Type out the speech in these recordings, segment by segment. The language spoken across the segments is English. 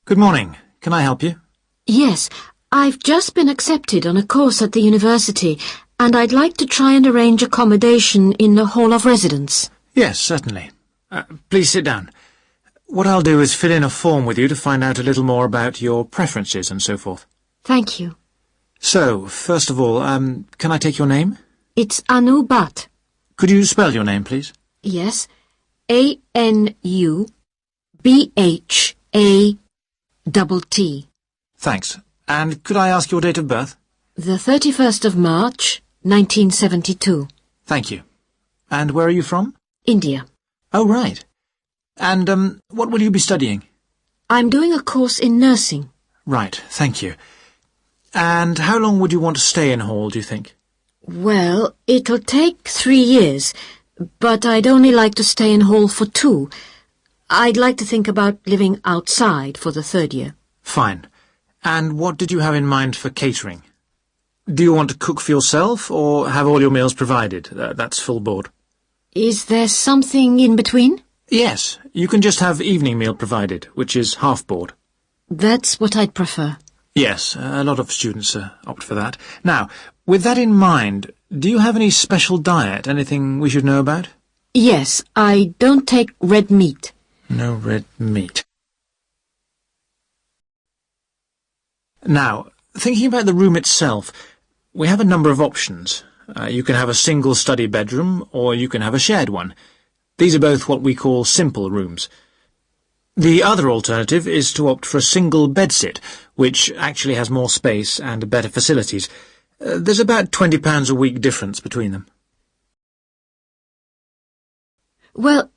Good morning. Can I help you? Yes, I've just been accepted on a course at the university, and I'd like to try and arrange accommodation in the Hall of Residence. Yes, certainly. Please sit down. What I'll do is fill in a form with you to find out a little more about your preferences and so forth. Thank you. So, first of all, can I take your name? It's Anu Bhatt. Could you spell your name, please? Yes, ANUBHATT. Thanks. And could I ask your date of birth? The 31st of March, 1972. Thank you. And where are you from? India. Oh, right. And, what will you be studying? I'm doing a course in nursing. Right, thank you. And how long would you want to stay in Hall, do you think? Well, it'll take 3 years, but I'd only like to stay in Hall for 2. I'd like to think about living outside for the 3rd year. Fine. And what did you have in mind for catering? Do you want to cook for yourself, or have all your meals provided? That's full board. Is there something in between? Yes, you can just have evening meal provided, which is half board. That's what I'd prefer. Yes, a lot of students opt for that. Now, with that in mind, do you have any special diet, anything we should know about? Yes, I don't take red meat. No red meat. Now, thinking about the room itself, we have a number of options. You can have a single study bedroom, or you can have a shared one. These are both what we call simple rooms. The other alternative is to opt for a single bedsit, which actually has more space and better facilities. There's about £20 a week difference between them. Well,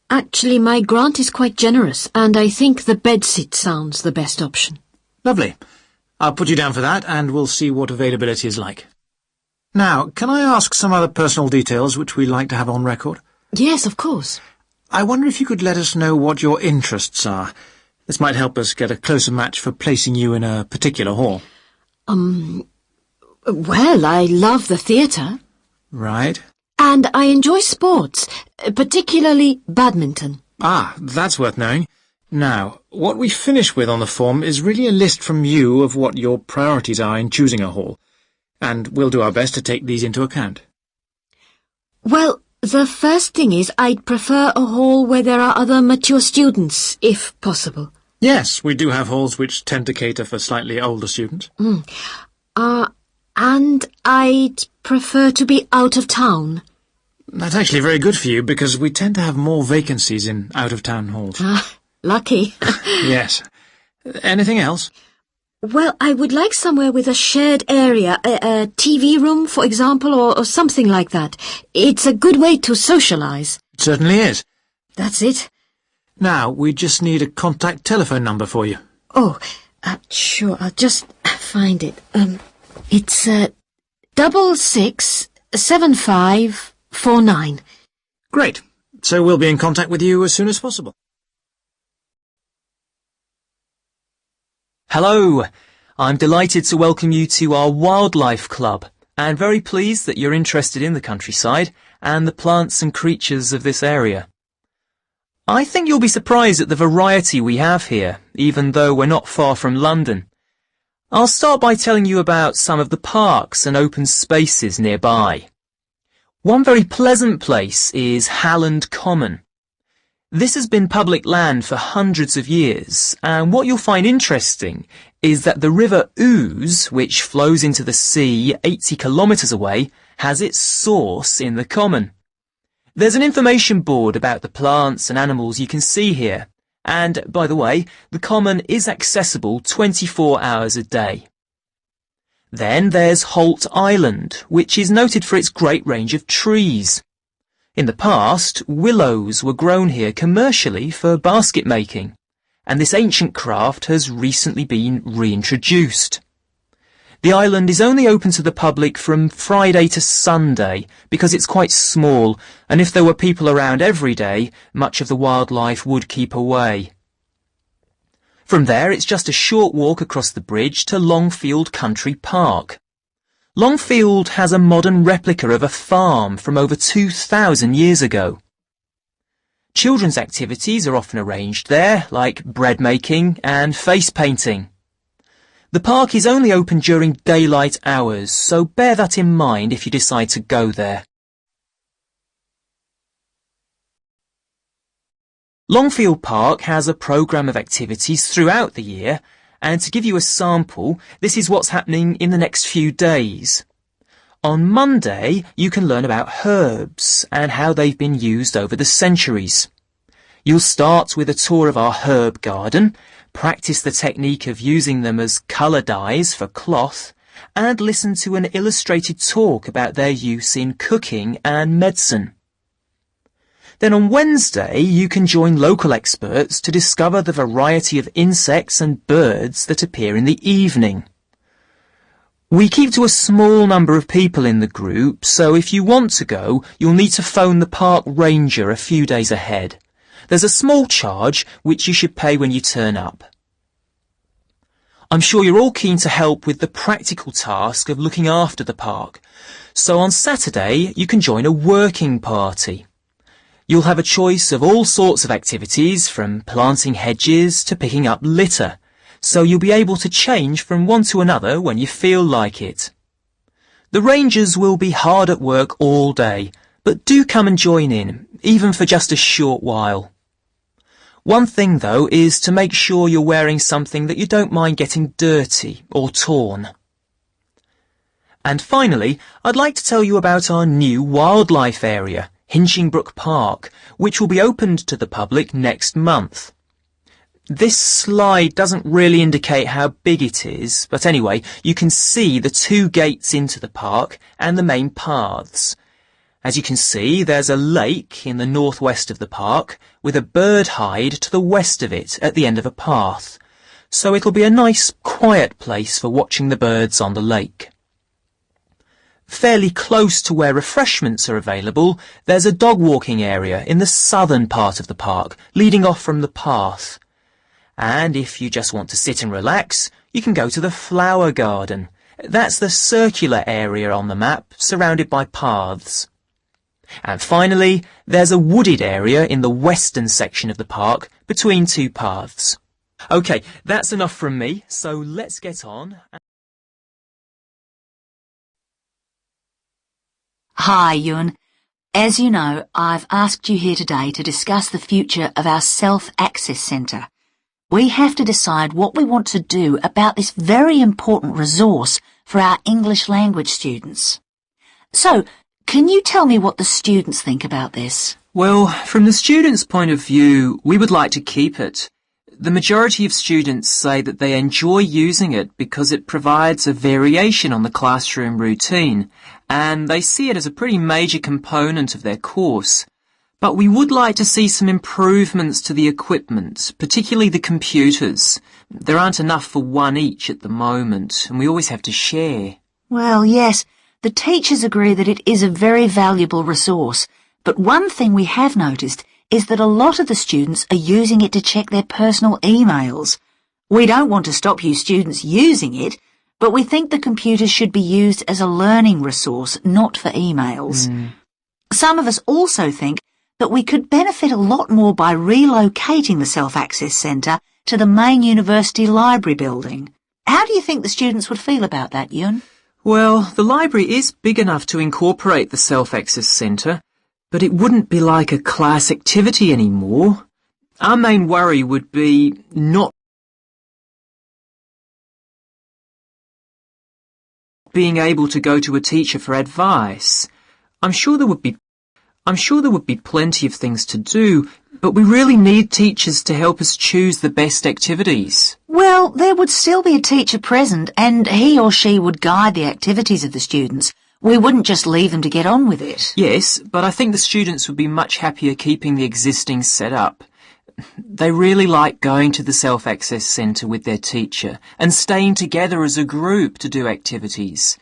actually my grant is quite generous, and I think the bedsit sounds the best option. Lovely. I'll put you down for that, and we'll see what availability is like. Now, can I ask some other personal details which we like to have on record? Yes, of course. I wonder if you could let us know what your interests are. This might help us get a closer match for placing you in a particular hall. Well, I love the theatre. Right. And I enjoy sports, particularly badminton. Ah, that's worth knowing. Now, what we finish with on the form is really a list from you of what your priorities are in choosing a hall, and we'll do our best to take these into account. Well, the first thing is I'd prefer a hall where there are other mature students, if possible. Yes, we do have halls which tend to cater for slightly older students. And I'd prefer to be out of town. That's actually very good for you, because we tend to have more vacancies in out-of-town halls. Lucky. Yes. Anything else? Well, I would like somewhere with a shared area, a TV room, for example, or something like that. It's a good way to socialise. It certainly is. That's it. Now, we just need a contact telephone number for you. Oh, sure, I'll just find it. It's 667549. Great. So we'll be in contact with you as soon as possible. Hello, I'm delighted to welcome you to our wildlife club and very pleased that you're interested in the countryside and the plants and creatures of this area. I think you'll be surprised at the variety we have here, even though we're not far from London. I'll start by telling you about some of the parks and open spaces nearby. One very pleasant place is Halland Common. This has been public land for hundreds of years, and what you'll find interesting is that the River Ouse, which flows into the sea 80 kilometres away, has its source in the common. There's an information board about the plants and animals you can see here, and, by the way, the common is accessible 24 hours a day. Then there's Holt Island, which is noted for its great range of trees. In the past, willows were grown here commercially for basket making, and this ancient craft has recently been reintroduced. The island is only open to the public from Friday to Sunday because it's quite small, and if there were people around every day, much of the wildlife would keep away. From there, it's just a short walk across the bridge to Longfield Country Park. Longfield has a modern replica of a farm from over 2,000 years ago. Children's activities are often arranged there, like bread making and face painting. The park is only open during daylight hours, so bear that in mind if you decide to go there. Longfield Park has a programme of activities throughout the year, and to give you a sample, this is what's happening in the next few days. On Monday, you can learn about herbs and how they've been used over the centuries. You'll start with a tour of our herb garden, practice the technique of using them as colour dyes for cloth, and listen to an illustrated talk about their use in cooking and medicine. Then on Wednesday, you can join local experts to discover the variety of insects and birds that appear in the evening. We keep to a small number of people in the group, so if you want to go, you'll need to phone the park ranger a few days ahead. There's a small charge which you should pay when you turn up. I'm sure you're all keen to help with the practical task of looking after the park, so on Saturday you can join a working party. You'll have a choice of all sorts of activities, from planting hedges to picking up litter, so you'll be able to change from one to another when you feel like it. The rangers will be hard at work all day, but do come and join in, even for just a short while. One thing, though, is to make sure you're wearing something that you don't mind getting dirty or torn. And finally, I'd like to tell you about our new wildlife area, Hinchingbrook Park, which will be opened to the public next month. This slide doesn't really indicate how big it is, but anyway, you can see the 2 gates into the park and the main paths. As you can see, there's a lake in the northwest of the park, with a bird hide to the west of it at the end of a path, so it'll be a nice, quiet place for watching the birds on the lake. Fairly close to where refreshments are available, there's a dog walking area in the southern part of the park, leading off from the path. And if you just want to sit and relax, you can go to the flower garden. That's the circular area on the map, surrounded by paths. And finally, there's a wooded area in the western section of the park, between 2 paths. OK, that's enough from me, so let's get on. Hi, Ewan. As you know, I've asked you here today to discuss the future of our Self-Access Centre. We have to decide what we want to do about this very important resource for our English language students. So, can you tell me what the students think about this? Well, from the students' point of view, we would like to keep it. The majority of students say that they enjoy using it because it provides a variation on the classroom routine, and they see it as a pretty major component of their course. But we would like to see some improvements to the equipment, particularly the computers. There aren't enough for one each at the moment, and we always have to share. Well, yes, the teachers agree that it is a very valuable resource, but one thing we have noticed is that a lot of the students are using it to check their personal emails. We don't want to stop you students using it, but we think the computers should be used as a learning resource, not for emails. Some of us also think that we could benefit a lot more by relocating the Self-Access Centre to the main university library building. How do you think the students would feel about that, Ewan? Well, the library is big enough to incorporate the Self-Access Centre, but it wouldn't be like a class activity anymore. Our main worry would be not being able to go to a teacher for advice. I'm sure there would be plenty of things to do, but we really need teachers to help us choose the best activities. Well, there would still be a teacher present, and he or she would guide the activities of the students. We wouldn't just leave them to get on with it. Yes, but I think the students would be much happier keeping the existing setup. They really like going to the Self-Access Centre with their teacher and staying together as a group to do activities.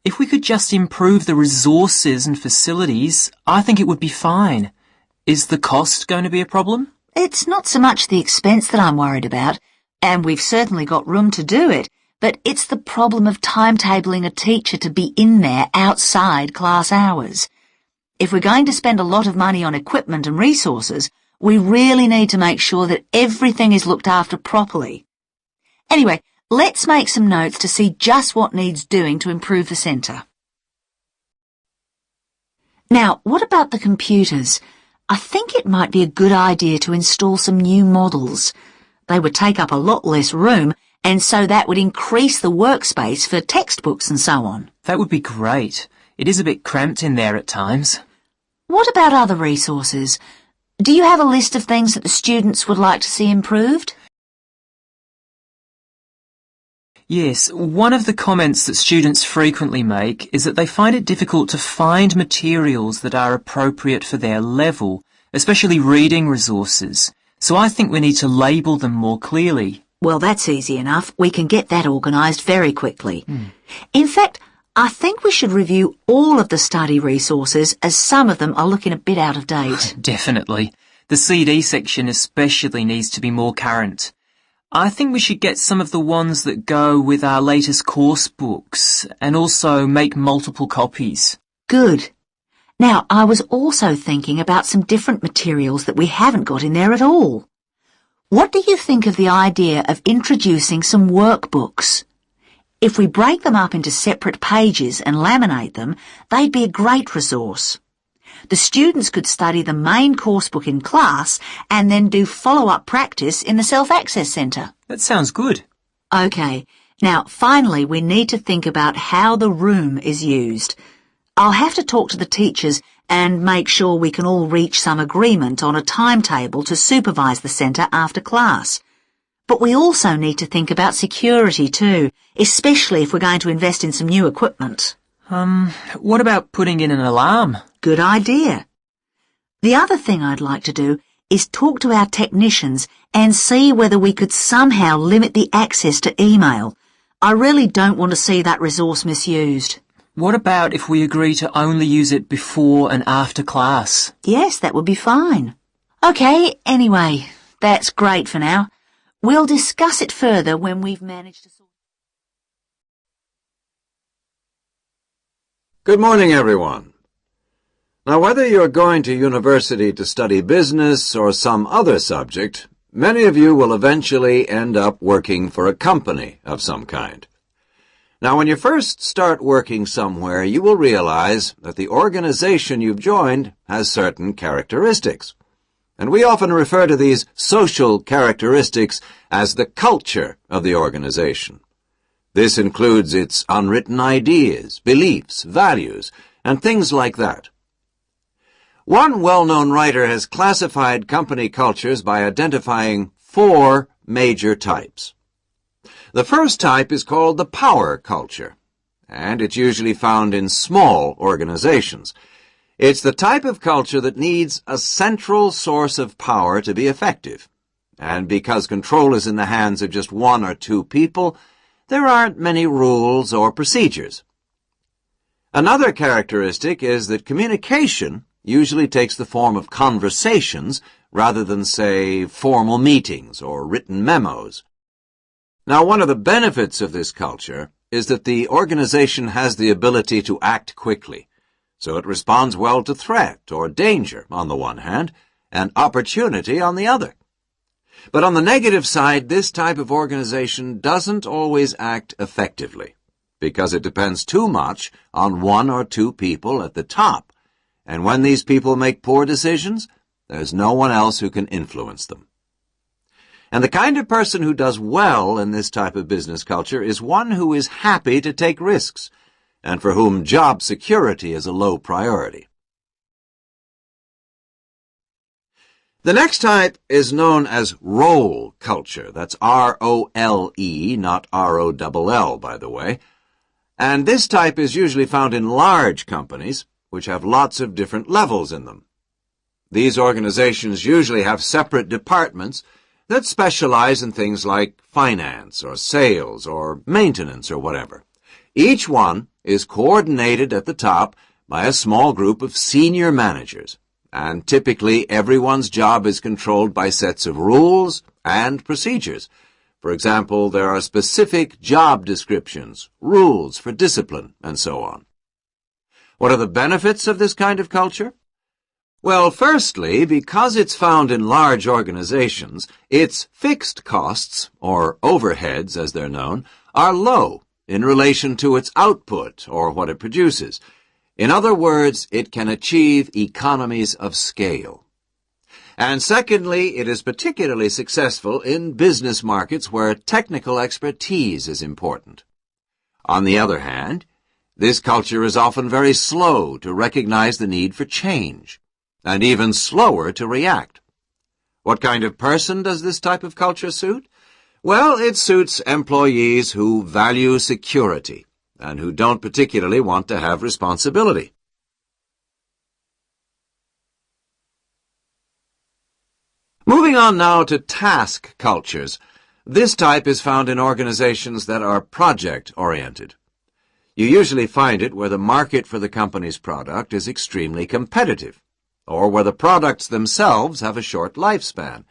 If we could just improve the resources and facilities, I think it would be fine. Is the cost going to be a problem? It's not so much the expense that I'm worried about, and we've certainly got room to do it, but it's the problem of timetabling a teacher to be in there outside class hours. If we're going to spend a lot of money on equipment and resources, We really need to make sure that everything is looked after properly. Anyway, let's make some notes to see just what needs doing to improve the centre. Now, what about the computers? I think it might be a good idea to install some new models. They would take up a lot less room, and so that would increase the workspace for textbooks and so on. That would be great. It is a bit cramped in there at times. What about other resources? Do you have a list of things that the students would like to see improved? Yes, one of the comments that students frequently make is that they find it difficult to find materials that are appropriate for their level, especially reading resources. So I think we need to label them more clearly. Well, that's easy enough. We can get that organised very quickly. In fact, I think we should review all of the study resources as some of them are looking a bit out of date. Definitely. The CD section especially needs to be more current. I think we should get some of the ones that go with our latest course books and also make multiple copies. Good. Now, I was also thinking about some different materials that we haven't got in there at all. What do you think of the idea of introducing some workbooks? If we break them up into separate pages and laminate them, they'd be a great resource. The students could study the main course book in class and then do follow-up practice in the Self-Access Centre. That sounds good. OK, now finally we need to think about how the room is used. I'll have to talk to the teachers and make sure we can all reach some agreement on a timetable to supervise the centre after class. But we also need to think about security too, especially if we're going to invest in some new equipment. What about putting in an alarm? Good idea. The other thing I'd like to do is talk to our technicians and see whether we could somehow limit the access to email. I really don't want to see that resource misused. What about if we agree to only use it before and after class? Yes, that would be fine. OK, anyway, that's great for now. We'll discuss it further when we've managed to sort. Good morning, everyone. Now, whether you're going to university to study business or some other subject, many of you will eventually end up working for a company of some kind. Now, when you first start working somewhere, you will realize that the organization you've joined has certain characteristics. And we often refer to these social characteristics as the culture of the organization. This includes its unwritten ideas, beliefs, values, and things like that. One well-known writer has classified company cultures by identifying 4 major types. The first type is called the power culture, and it's usually found in small organizations. It's the type of culture that needs a central source of power to be effective. And because control is in the hands of just 1 or 2 people, there aren't many rules or procedures. Another characteristic is that communication usually takes the form of conversations rather than, say, formal meetings or written memos. Now, one of the benefits of this culture is that the organization has the ability to act quickly, so it responds well to threat or danger on the one hand, and opportunity on the other. But on the negative side, this type of organization doesn't always act effectively, because it depends too much on 1 or 2 people at the top, and when these people make poor decisions, there's no one else who can influence them. And the kind of person who does well in this type of business culture is one who is happy to take risks, and for whom job security is a low priority. The next type is known as role culture. That's R-O-L-E, not R-O-double-L, by the way. And this type is usually found in large companies, which have lots of different levels in them. These organizations usually have separate departments that specialize in things like finance or sales or maintenance or whatever. Each one is coordinated at the top by a small group of senior managers. And typically everyone's job is controlled by sets of rules and procedures. For example, there are specific job descriptions, rules for discipline, and so on. What are the benefits of this kind of culture? Well, firstly, because it's found in large organizations, its fixed costs, or overheads as they're known, are low in relation to its output, or what it produces. In other words, it can achieve economies of scale. And secondly, it is particularly successful in business markets where technical expertise is important. On the other hand, this culture is often very slow to recognize the need for change, and even slower to react. What kind of person does this type of culture suit? Well, it suits employees who value security and who don't particularly want to have responsibility. Moving on now to task cultures. This type is found in organizations that are project-oriented. You usually find it where the market for the company's product is extremely competitive, or where the products themselves have a short lifespan.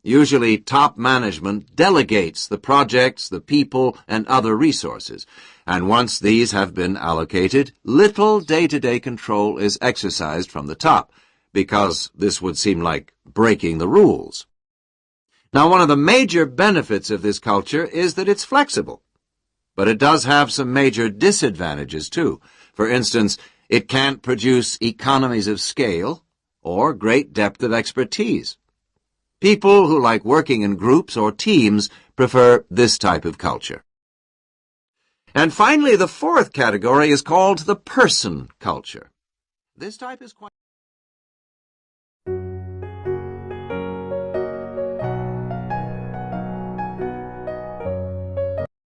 Usually, top management delegates the projects, the people, and other resources, and once these have been allocated, little day-to-day control is exercised from the top, because this would seem like breaking the rules. Now, one of the major benefits of this culture is that it's flexible, but it does have some major disadvantages, too. For instance, it can't produce economies of scale or great depth of expertise. People who like working in groups or teams prefer this type of culture. And finally, the fourth category is called the person culture. This type is quite